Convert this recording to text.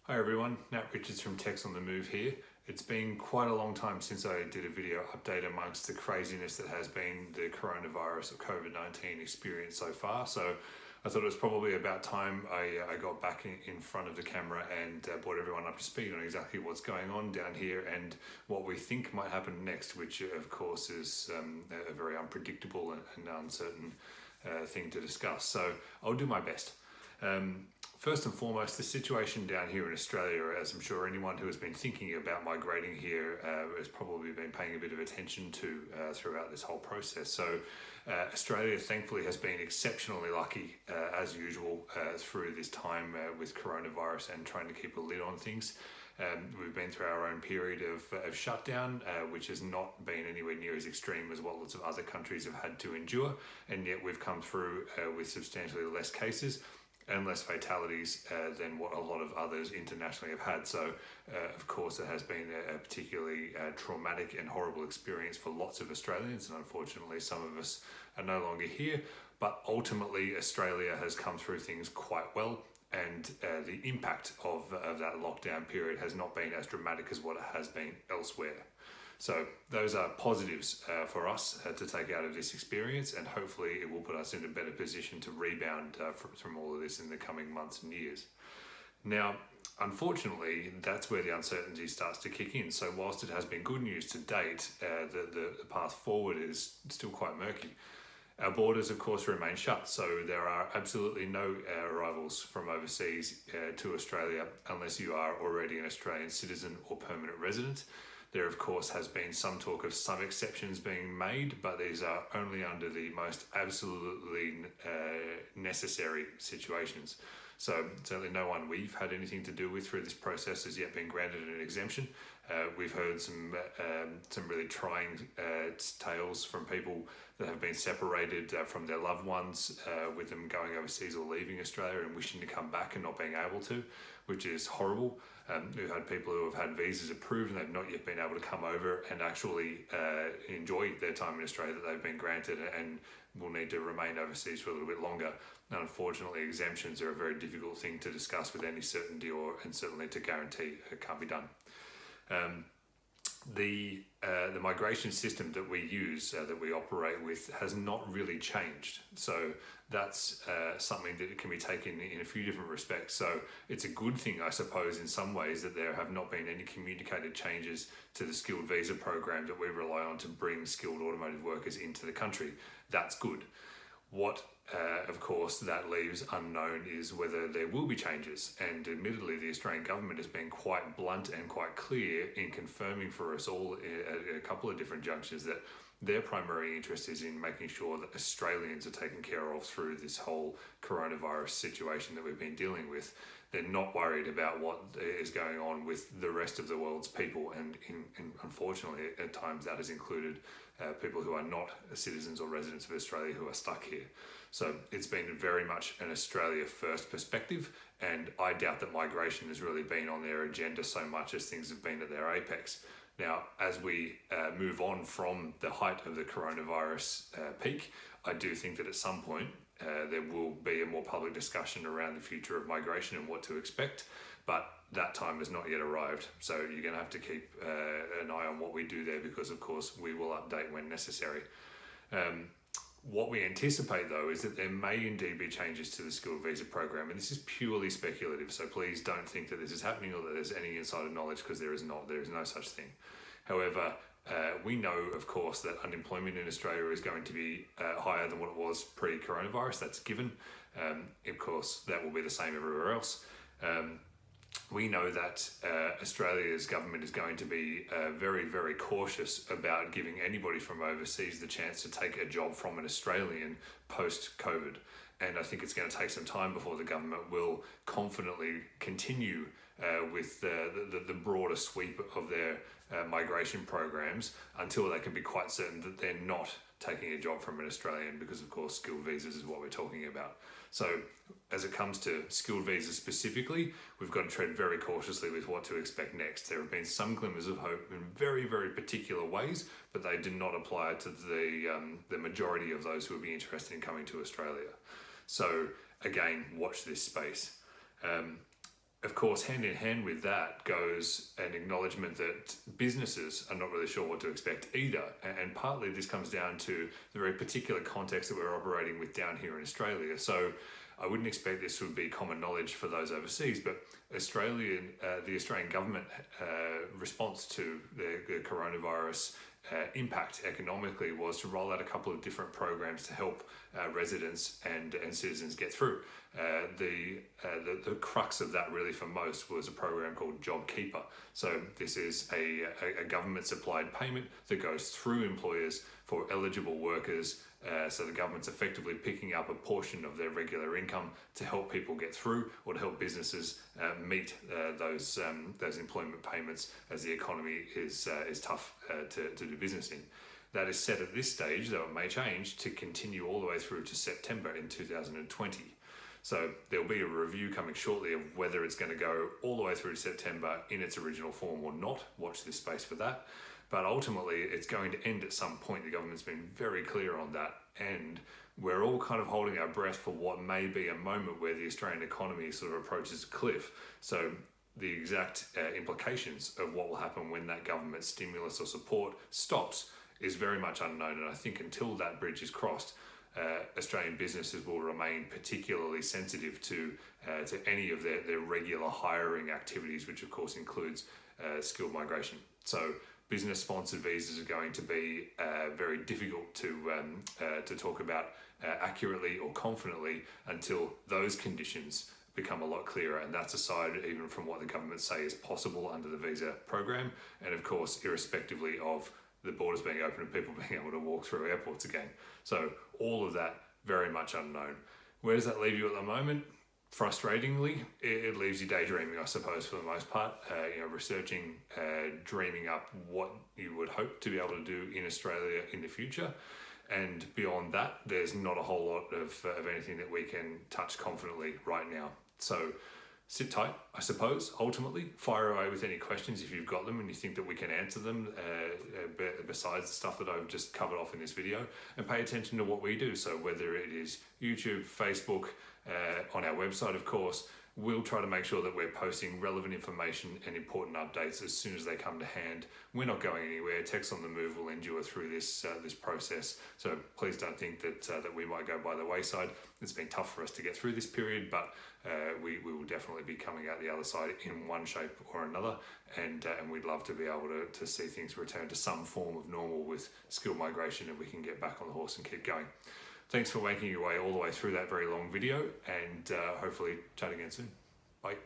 Hi everyone, Nat Richards from Techs on the Move here. It's been quite a long time since I did a video update amongst the craziness that has been the coronavirus or COVID-19 experience so far. So I thought it was probably about time I got back in front of the camera and brought everyone up to speed on exactly what's going on down here and what we think might happen next, which of course is a very unpredictable and uncertain thing to discuss. So I'll do my best. First and foremost, the situation down here in Australia, as I'm sure anyone who has been thinking about migrating here has probably been paying a bit of attention to throughout this whole process. So Australia thankfully has been exceptionally lucky as usual through this time with coronavirus and trying to keep a lid on things. We've been through our own period of shutdown, which has not been anywhere near as extreme as what lots of other countries have had to endure, and yet we've come through with substantially less cases and less fatalities than what a lot of others internationally have had. So, of course, it has been a particularly traumatic and horrible experience for lots of Australians, and unfortunately some of us are no longer here, but ultimately Australia has come through things quite well, and the impact of that lockdown period has not been as dramatic as what it has been elsewhere. So those are positives for us to take out of this experience, and hopefully it will put us in a better position to rebound from all of this in the coming months and years. Now, unfortunately, that's where the uncertainty starts to kick in. So whilst it has been good news to date, the path forward is still quite murky. Our borders, of course, remain shut, so there are absolutely no arrivals from overseas to Australia unless you are already an Australian citizen or permanent resident. There, of course, has been some talk of some exceptions being made, but these are only under the most absolutely necessary situations. So certainly no one we've had anything to do with through this process has yet been granted an exemption. We've heard some really trying tales from people that have been separated from their loved ones, with them going overseas or leaving Australia and wishing to come back and not being able to, which is horrible. We've had people who have had visas approved and they've not yet been able to come over and actually enjoy their time in Australia that they've been granted, and will need to remain overseas for a little bit longer. And unfortunately, exemptions are a very difficult thing to discuss with any certainty, and certainly to guarantee it can't be done. The migration system that we use, that we operate with, has not really changed. So that's something that can be taken in a few different respects. So it's a good thing, I suppose, in some ways, that there have not been any communicated changes to the skilled visa program that we rely on to bring skilled automotive workers into the country. That's good. What, of course, that leaves unknown is whether there will be changes. And admittedly, the Australian government has been quite blunt and quite clear in confirming for us all at a couple of different junctures that their primary interest is in making sure that Australians are taken care of through this whole coronavirus situation that we've been dealing with. They're not worried about what is going on with the rest of the world's people, and unfortunately at times that has included people who are not citizens or residents of Australia who are stuck here. So it's been very much an Australia first perspective, and I doubt that migration has really been on their agenda so much as things have been at their apex. Now, as we move on from the height of the coronavirus peak, I do think that at some point there will be a more public discussion around the future of migration and what to expect, but that time has not yet arrived. So you're going to have to keep an eye on what we do there, because of course we will update when necessary. What we anticipate, though, is that there may indeed be changes to the skilled visa program, and this is purely speculative, so please don't think that this is happening or that there's any insider knowledge, because there is not. There is no such thing. However, we know, of course, that unemployment in Australia is going to be higher than what it was pre-coronavirus. That's given. Of course, that will be the same everywhere else. We know that Australia's government is going to be very, very cautious about giving anybody from overseas the chance to take a job from an Australian post-COVID. And I think it's going to take some time before the government will confidently continue with the broader sweep of their migration programs until they can be quite certain that they're not taking a job from an Australian, because of course skilled visas is what we're talking about. So as it comes to skilled visas specifically, we've got to tread very cautiously with what to expect next. There have been some glimmers of hope in very, very particular ways, but they do not apply to the majority of those who would be interested in coming to Australia. So again, watch this space. Of course, hand in hand with that goes an acknowledgement that businesses are not really sure what to expect either. And partly this comes down to the very particular context that we're operating with down here in Australia. So I wouldn't expect this would be common knowledge for those overseas, but the Australian government response to the coronavirus impact economically was to roll out a couple of different programs to help residents and citizens get through. The crux of that really for most was a program called JobKeeper. So this is a government supplied payment that goes through employers for eligible workers. So the government's effectively picking up a portion of their regular income to help people get through, or to help businesses meet those employment payments as the economy is tough to do business in. That is set at this stage, though it may change, to continue all the way through to September in 2020. So there'll be a review coming shortly of whether it's going to go all the way through to September in its original form or not. Watch this space for that. But ultimately, it's going to end at some point. The government's been very clear on that. And we're all kind of holding our breath for what may be a moment where the Australian economy sort of approaches a cliff. So the exact implications of what will happen when that government stimulus or support stops is very much unknown. And I think until that bridge is crossed, Australian businesses will remain particularly sensitive to any of their regular hiring activities, which of course includes skilled migration. So business-sponsored visas are going to be very difficult to talk about accurately or confidently until those conditions become a lot clearer, and that's aside even from what the government say is possible under the visa program, and of course irrespectively of the borders being open and people being able to walk through airports again. So all of that very much unknown. Where does that leave you at the moment? Frustratingly, it leaves you daydreaming, I suppose, for the most part. Researching, dreaming up what you would hope to be able to do in Australia in the future. And beyond that, there's not a whole lot of anything that we can touch confidently right now. So sit tight, I suppose. Ultimately, fire away with any questions if you've got them and you think that we can answer them besides the stuff that I've just covered off in this video. And pay attention to what we do. So whether it is YouTube, Facebook, on our website, of course, we'll try to make sure that we're posting relevant information and important updates as soon as they come to hand. We're not going anywhere. Text on the Move will endure through this process. So please don't think that we might go by the wayside. It's been tough for us to get through this period, but we will definitely be coming out the other side in one shape or another. And we'd love to be able to see things return to some form of normal with skilled migration, and we can get back on the horse and keep going. Thanks for making your way all the way through that very long video, and hopefully chat again soon. Bye.